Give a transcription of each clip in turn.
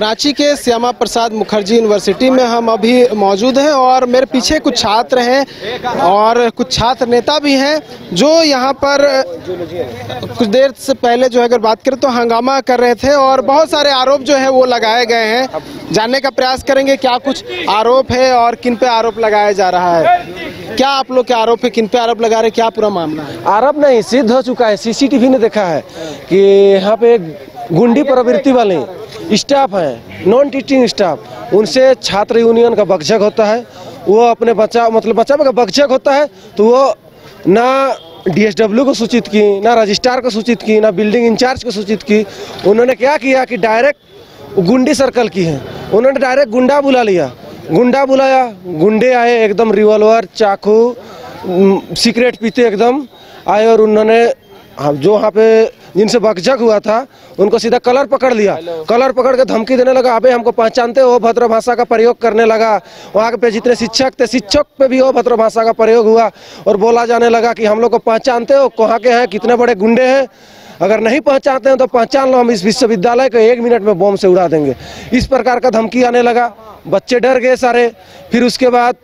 रांची के श्यामा प्रसाद मुखर्जी यूनिवर्सिटी में हम अभी मौजूद हैं और मेरे पीछे कुछ छात्र हैं और कुछ छात्र नेता भी हैं जो यहाँ पर कुछ देर से पहले जो है अगर बात करें तो हंगामा कर रहे थे और बहुत सारे आरोप जो है वो लगाए गए हैं। जानने का प्रयास करेंगे क्या कुछ आरोप है और किन पे आरोप लगाया जा रहा है। क्या आप लोग के आरोप है, किन पे आरोप लगा रहे, क्या पूरा मामला है? आरोप नहीं, सिद्ध हो चुका है। सीसीटीवी ने देखा है कि यहाँ पे गुंडी प्रवृत्ति वाले स्टाफ हैं, नॉन टीचिंग स्टाफ, उनसे छात्र यूनियन का बकझक होता है। वो अपने बच्चा का बकझक होता है तो वो ना डीएसडब्ल्यू को सूचित की, ना रजिस्ट्रार को सूचित की, ना बिल्डिंग इंचार्ज को सूचित की। उन्होंने क्या किया कि डायरेक्ट गुंडी सर्कल की है, उन्होंने डायरेक्ट गुंडा बुला लिया, गुंडा बुलाया, गुंडे आए एकदम रिवॉल्वर चाकू सिगरेट पीते एकदम आए और उन्होंने जो वहाँ पे जिनसे बकझक हुआ था उनको सीधा कलर पकड़ लिया, कलर पकड़ के धमकी देने लगा, अबे हमको पहचानते हो, भद्र भाषा का प्रयोग करने लगा। वहाँ पे जितने शिक्षक थे शिक्षक पे भी वो भद्र भाषा का प्रयोग हुआ और बोला जाने लगा कि हम लोग को पहचानते हो, कहाँ के हैं, कितने बड़े गुंडे हैं, अगर नहीं पहचानते हैं तो पहचान लो, हम इस विश्वविद्यालय को 1 मिनट में बम से उड़ा देंगे। इस प्रकार का धमकी आने लगा, बच्चे डर गए सारे। फिर उसके बाद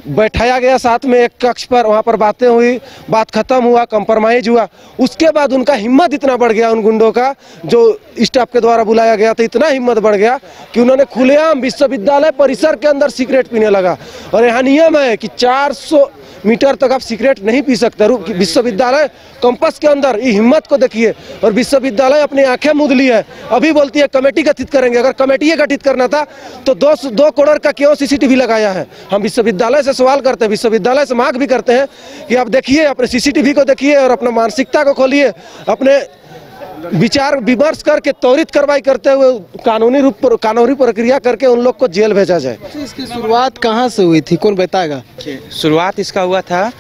बैठाया गया साथ में एक कक्ष पर, वहाँ पर बातें हुई, बात खत्म हुआ, कंप्रोमाइज हुआ। उसके बाद उनका हिम्मत इतना बढ़ गया, उन गुंडों का जो स्टाफ के द्वारा बुलाया गया था, इतना हिम्मत बढ़ गया कि उन्होंने खुलेआम विश्वविद्यालय परिसर के अंदर सिगरेट पीने लगा। और यहाँ नियम है कि 400 मीटर तक आप सिगरेट नहीं पी सकते। विश्वविद्यालय कैंपस के अंदर ये हिम्मत को देखिए। और विश्वविद्यालय अपनी आंखें मूंद ली है, अभी बोलती है कमेटी गठित करेंगे। अगर कमेटी गठित करना था तो 2 करोड़ का क्यों सीसीटीवी लगाया है? हम विश्वविद्यालय से सवाल करते हैं, विश्वविद्यालय से मांग भी करते हैं कि आप देखिए, अपने सीसीटीवी को देखिए और अपना मानसिकता को खोलिए, अपने विचार विमर्श करके त्वरित कार्रवाई करते हुए कानूनी प्रक्रिया करके उन लोग को जेल भेजा जाए। इसकी शुरुआत कहाँ से हुई थी, कौन बताएगा? शुरुआत इसका हुआ था,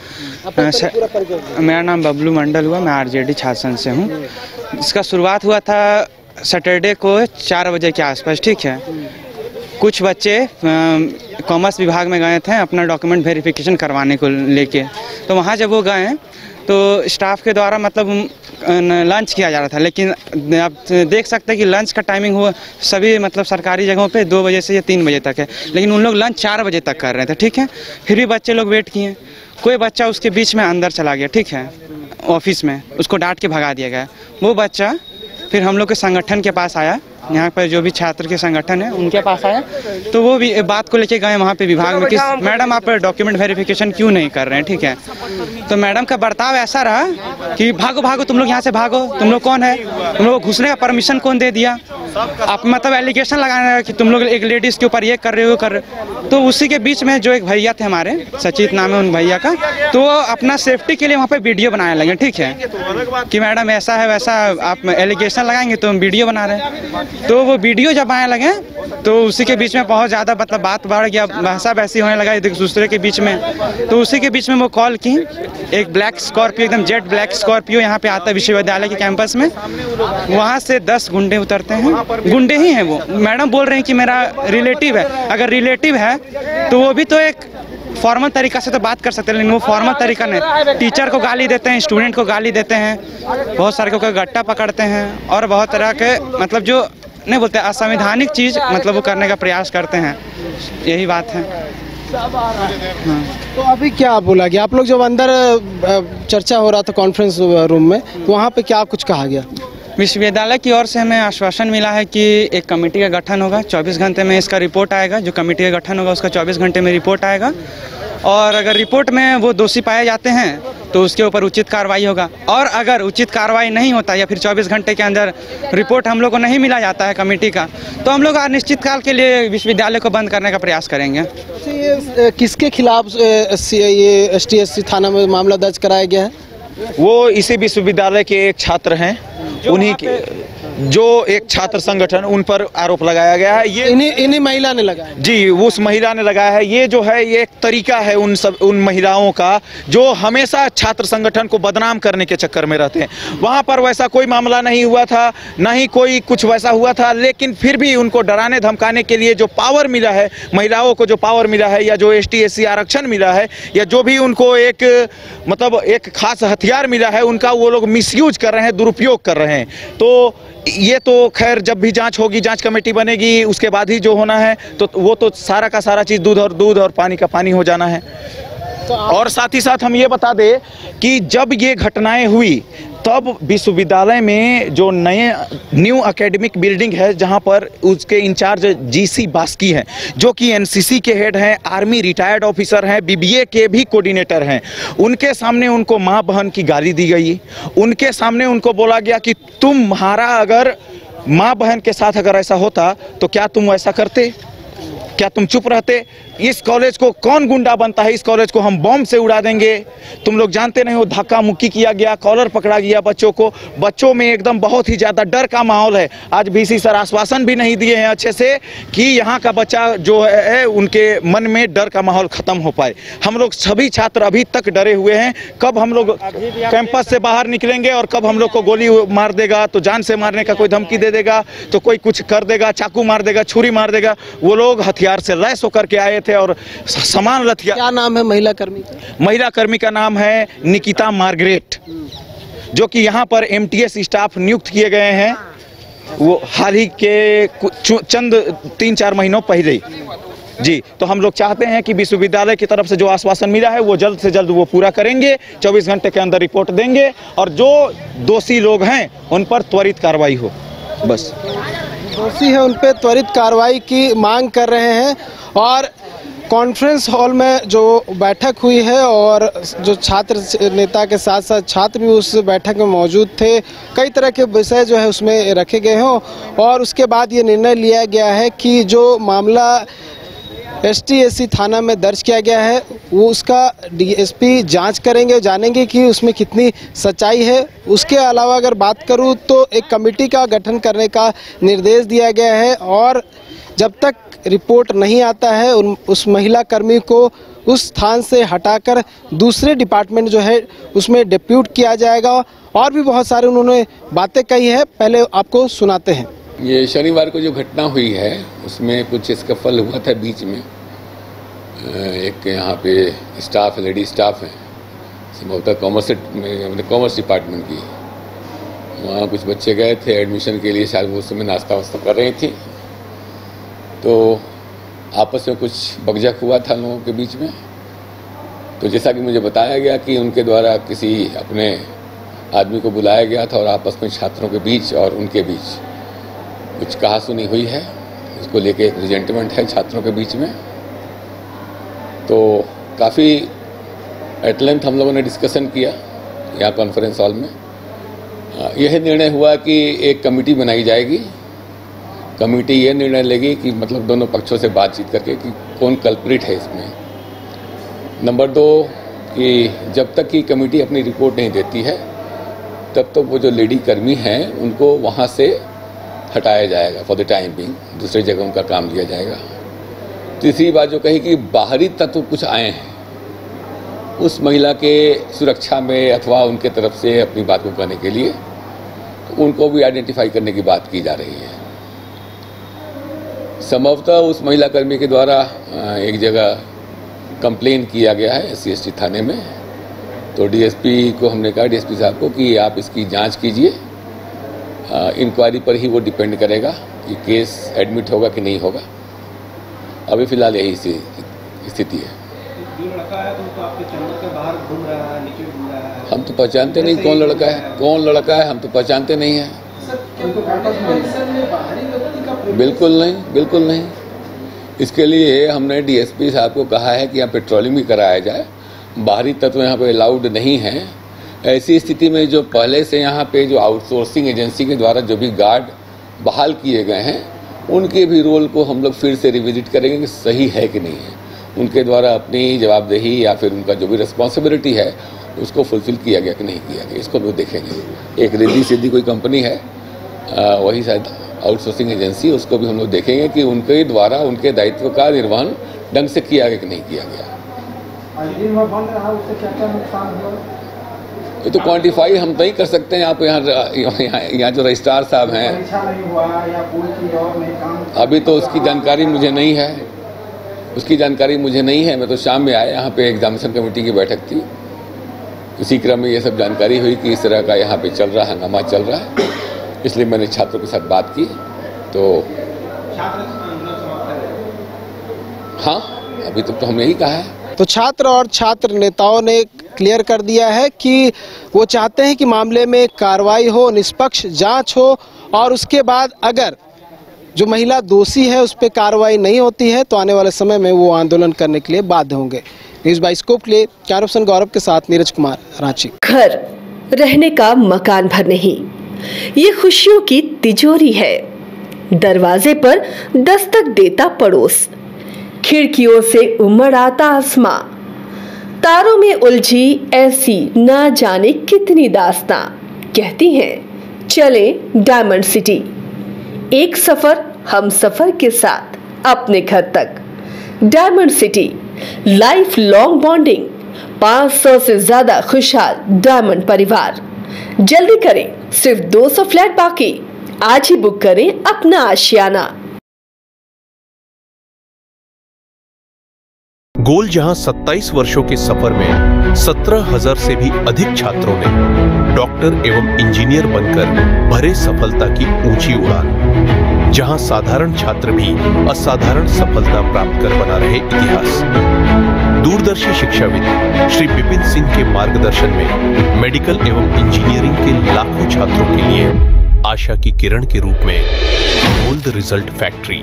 मेरा नाम बबलू मंडल हुआ, मैं आरजेडी छात्र संघ से हूँ। इसका शुरुआत हुआ था सैटरडे को 4 बजे के आसपास, ठीक है। कुछ बच्चे कॉमर्स विभाग में गए थे अपना डॉक्यूमेंट वेरिफिकेशन करवाने को लेके। तो वहाँ जब वो गए तो स्टाफ के द्वारा मतलब लंच किया जा रहा था, लेकिन आप देख सकते हैं कि लंच का टाइमिंग हुआ सभी मतलब सरकारी जगहों पे 2 बजे से या 3 बजे तक है, लेकिन उन लोग लंच 4 बजे तक कर रहे थे, ठीक है। फिर भी बच्चे लोग वेट किए, कोई बच्चा उसके बीच में अंदर चला गया, ठीक है, ऑफिस में, उसको डांट के भगा दिया गया। वो बच्चा फिर हम लोग के संगठन के पास आया, यहाँ पर जो भी छात्र के संगठन है उनके पास आया, तो वो भी बात को लेके गए वहाँ पे विभाग में कि मैडम आप डॉक्यूमेंट वेरिफिकेशन क्यों नहीं कर रहे हैं, ठीक है। तो मैडम का बर्ताव ऐसा रहा कि भागो भागो तुम लोग यहाँ से भागो, तुम लोग कौन है, तुम लोग को घुसने का परमिशन कौन दे दिया, आप मतलब एलिगेशन लगाने कि तुम लोग एक लेडीज़ के ऊपर ये कर रहे हो कर रहे। तो उसी के बीच में जो एक भैया थे हमारे, सचित नाम है उन भैया का, तो वो अपना सेफ्टी के लिए वहाँ पे वीडियो बनाने लगे, ठीक है, कि मैडम ऐसा है वैसा, आप एलिगेशन लगाएंगे तो हम वीडियो बना रहे हैं। तो वो वीडियो जब आने लगे तो उसी के बीच में बहुत ज़्यादा मतलब बात बढ़ गया, बहसा बहसी होने लगा एक दूसरे के बीच में। तो उसी के बीच में वो कॉल की, एक ब्लैक स्कॉर्पियो, एकदम जेट ब्लैक स्कॉर्पियो यहाँ पे आता है विश्वविद्यालय के कैंपस में, वहाँ से 10 गुंडे उतरते हैं, गुंडे ही हैं वो। मैडम बोल रहे हैं कि मेरा रिलेटिव है, अगर रिलेटिव है तो वो भी तो एक फॉर्मल तरीका से तो बात कर सकते हैं, लेकिन वो फॉर्मल तरीका नहीं, टीचर को गाली देते हैं, स्टूडेंट को गाली देते हैं, बहुत सारे को गट्टा पकड़ते हैं और बहुत तरह के मतलब जो नहीं बोलते असंवैधानिक चीज़ मतलब वो करने का प्रयास करते हैं, यही बात है। तो अभी क्या बोला गया? आप लोग जब अंदर चर्चा हो रहा था कॉन्फ्रेंस रूम में, तो वहाँ पे क्या कुछ कहा गया? विश्वविद्यालय की ओर से हमें आश्वासन मिला है कि एक कमेटी का गठन होगा, 24 घंटे में इसका रिपोर्ट आएगा, जो कमेटी का गठन होगा उसका 24 घंटे में रिपोर्ट आएगा, और अगर रिपोर्ट में वो दोषी पाए जाते हैं तो उसके ऊपर उचित कार्रवाई होगा। और अगर उचित कार्रवाई नहीं होता या फिर 24 घंटे के अंदर रिपोर्ट हम लोग को नहीं मिला जाता है कमेटी का, तो हम लोग अनिश्चितकाल के लिए विश्वविद्यालय को बंद करने का प्रयास करेंगे। ये किसके खिलाफ ये ST/SC थाना में मामला दर्ज कराया गया है? वो इसी विश्वविद्यालय के एक छात्र हैं, उन्हीं के जो एक छात्र संगठन, उन पर आरोप लगाया गया है। ये इन्हीं महिला ने लगाया जी, उस महिला ने लगाया है। ये जो है ये एक तरीका है उन महिलाओं का जो हमेशा छात्र संगठन को बदनाम करने के चक्कर में रहते हैं। वहाँ पर वैसा कोई मामला नहीं हुआ था, ना ही कोई कुछ वैसा हुआ था, लेकिन फिर भी उनको डराने धमकाने के लिए जो पावर मिला है, महिलाओं को जो पावर मिला है या जो ST/SC आरक्षण मिला है या जो भी उनको एक मतलब एक खास हथियार मिला है, उनका वो लोग मिसयूज कर रहे हैं, दुरुपयोग कर रहे हैं। तो ये तो खैर जब भी जांच होगी, जांच कमेटी बनेगी, उसके बाद ही जो होना है तो वो तो सारा का सारा चीज़ दूध और पानी का पानी हो जाना है। और साथ ही साथ हम ये बता दें कि जब ये घटनाएं हुई तब विश्वविद्यालय में जो न्यू एकेडमिक बिल्डिंग है, जहां पर उसके इंचार्ज जीसी बास्की हैं, जो कि एनसीसी के हेड हैं, आर्मी रिटायर्ड ऑफिसर हैं, बीबीए के भी कोऑर्डिनेटर हैं, उनके सामने उनको मां बहन की गाली दी गई। उनके सामने उनको बोला गया कि तुम्हारा अगर मां बहन के साथ अगर ऐसा होता तो क्या तुम ऐसा करते, क्या तुम चुप रहते? इस कॉलेज को कौन गुंडा बनता है? इस कॉलेज को हम बॉम्ब से उड़ा देंगे। तुम लोग जानते नहीं हो, धक्का मुक्की किया गया, कॉलर पकड़ा गया बच्चों को। बच्चों में एकदम बहुत ही ज़्यादा डर का माहौल है। आज बीसी सर आश्वासन भी नहीं दिए हैं अच्छे से कि यहाँ का बच्चा जो है उनके मन में डर का माहौल ख़त्म हो पाए। हम लोग सभी छात्र अभी तक डरे हुए हैं, कब हम लोग कैंपस से बाहर निकलेंगे और कब हम लोग को गोली मार देगा, तो जान से मारने का कोई धमकी दे देगा, तो कोई कुछ कर देगा, चाकू मार देगा, छुरी मार देगा। वो लोग हथियार से लैस होकर के आए थे और समान हथियार। क्या नाम है महिला कर्मी का? महिला कर्मी का नाम है निकिता मार्गरेट, जो कि यहाँ पर एमटीएस स्टाफ नियुक्त किए गए हैं, वो हाल ही के चंद 3-4 महीनों पहले जी। तो हम लोग चाहते हैं कि विश्वविद्यालय की तरफ से जो आश्वासन मिला है वो जल्द से जल्द वो पूरा करेंगे, 24 घंटे के अंदर रिपोर्ट देंगे और जो दोषी लोग हैं उन पर त्वरित कार्रवाई हो। बस दोषी है उन पर त्वरित कार्रवाई की मांग कर रहे हैं। और कॉन्फ्रेंस हॉल में जो बैठक हुई है और जो छात्र नेता के साथ साथ छात्र भी उस बैठक में मौजूद थे, कई तरह के विषय जो है उसमें रखे गए हों और उसके बाद ये निर्णय लिया गया है कि जो मामला ST/SC थाना में दर्ज किया गया है वो उसका DSP जांच करेंगे, जानेंगे कि उसमें कितनी सच्चाई है। उसके अलावा अगर बात करूं तो एक कमेटी का गठन करने का निर्देश दिया गया है और जब तक रिपोर्ट नहीं आता है उस महिला कर्मी को उस स्थान से हटाकर दूसरे डिपार्टमेंट जो है उसमें डिप्यूट किया जाएगा। और भी बहुत सारे उन्होंने बातें कही है, पहले आपको सुनाते हैं। ये शनिवार को जो घटना हुई है उसमें कुछ स्कफल हुआ था बीच में। एक यहाँ पे स्टाफ, लेडी स्टाफ है, संभवतः कॉमर्स डिपार्टमेंट की, वहाँ कुछ बच्चे गए थे एडमिशन के लिए, शायद वो उस समय नाश्ता वास्ता कर रही थी, तो आपस में कुछ बकझक हुआ था लोगों के बीच में। तो जैसा कि मुझे बताया गया कि उनके द्वारा किसी अपने आदमी को बुलाया गया था और आपस में छात्रों के बीच और उनके बीच कुछ कहासुनी हुई है, इसको लेके एक रिजेंटमेंट है छात्रों के बीच में। तो काफ़ी एट लेंथ हम लोगों ने डिस्कशन किया यहाँ कॉन्फ्रेंस हॉल में। यह निर्णय हुआ कि एक कमेटी बनाई जाएगी। कमेटी ये निर्णय लेगी कि मतलब दोनों पक्षों से बातचीत करके कि कौन कल्प्रिट है इसमें। नंबर 2 कि जब तक कि कमेटी अपनी रिपोर्ट नहीं देती है तब तक वो जो लेडी कर्मी हैं उनको वहाँ से हटाया जाएगा फॉर द टाइम बिंग, दूसरी जगह उनका काम लिया जाएगा। तीसरी बात जो कही कि बाहरी तत्व कुछ आए हैं उस महिला के सुरक्षा में अथवा उनके तरफ से अपनी बात को कहने के लिए, तो उनको भी आइडेंटिफाई करने की बात की जा रही है। संभवतः उस महिला कर्मी के द्वारा एक जगह कंप्लेन किया गया है SC/ST थाने में, तो DSP को हमने कहा, DSP साहब को, कि आप इसकी जांच कीजिए। इंक्वायरी पर ही वो डिपेंड करेगा कि केस एडमिट होगा कि नहीं होगा। अभी फ़िलहाल यही स्थिति है। हम तो पहचानते नहीं कौन लड़का है, हम तो पहचानते नहीं हैं। बिल्कुल नहीं। इसके लिए हमने DSP साहब को कहा है कि यहाँ पेट्रोलिंग भी कराया जाए, बाहरी तत्व यहाँ पे अलाउड नहीं हैं। ऐसी स्थिति में जो पहले से यहाँ पे जो आउटसोर्सिंग एजेंसी के द्वारा जो भी गार्ड बहाल किए गए हैं उनके भी रोल को हम लोग फिर से रिविजिट करेंगे कि सही है कि नहीं है, उनके द्वारा अपनी जवाबदेही या फिर उनका जो भी रिस्पॉन्सिबिलिटी है उसको फुलफिल किया गया कि नहीं किया गया, इसको लोग देखेंगे। एक रिद्धि सिद्धि कोई कंपनी है, वही शायद आउटसोर्सिंग एजेंसी, उसको भी हम लोग देखेंगे कि उनके द्वारा उनके दायित्व का निर्वहन ढंग से किया गया कि नहीं किया गया। ये तो क्वांटिफाई हम नहीं कर सकते हैं। आप यहाँ जो रजिस्ट्रार साहब हैं, अभी तो उसकी जानकारी मुझे नहीं है, मैं तो शाम में आया, यहाँ पे एग्जामिनेशन कमेटी की बैठक थी, इसी क्रम में ये सब जानकारी हुई कि इस तरह का यहाँ पे चल रहा है, हंगामा चल रहा है। इसलिए मैंने छात्रों के साथ बात की, तो हाँ, अभी तक तो हमने ही कहा है। तो छात्र और छात्र नेताओं ने क्लियर कर दिया है कि वो चाहते हैं कि मामले में कार्रवाई हो, निष्पक्ष जांच हो, और उसके बाद अगर जो महिला दोषी है उस पर कार्रवाई नहीं होती है तो आने वाले समय में वो आंदोलन करने के लिए बाध्य होंगे। न्यूज़ बाइस्कोप के लिए कैमरा पर्सन गौरव के साथ नीरज कुमार, रांची। घर रहने का मकान भर नहीं, ये खुशियों की तिजोरी है। दरवाजे पर दस्तक देता पड़ोस, खिड़कियों से उमड़ आता आसमां, तारों में उलझी ऐसी ना जाने कितनी दास्तां। कहती हैं चले डायमंड सिटी, एक सफर हम सफर के साथ अपने घर तक। Diamond city, life long bonding, 500 से ज्यादा खुशहाल डायमंड परिवार। जल्दी करें, सिर्फ 200 फ्लैट बाकी, आज ही बुक करें अपना आशियाना। गोल जहां 27 वर्षों के सफर में 17,000 से भी अधिक छात्रों ने डॉक्टर एवं इंजीनियर बनकर भरे सफलता की ऊंची उड़ान, जहां साधारण छात्र भी असाधारण सफलता प्राप्त कर बना रहे इतिहास। दूरदर्शी शिक्षाविद श्री विपिन सिंह के मार्गदर्शन में मेडिकल एवं इंजीनियरिंग के लाखों छात्रों के लिए आशा की किरण के रूप में गोल्ड रिजल्ट फैक्ट्री।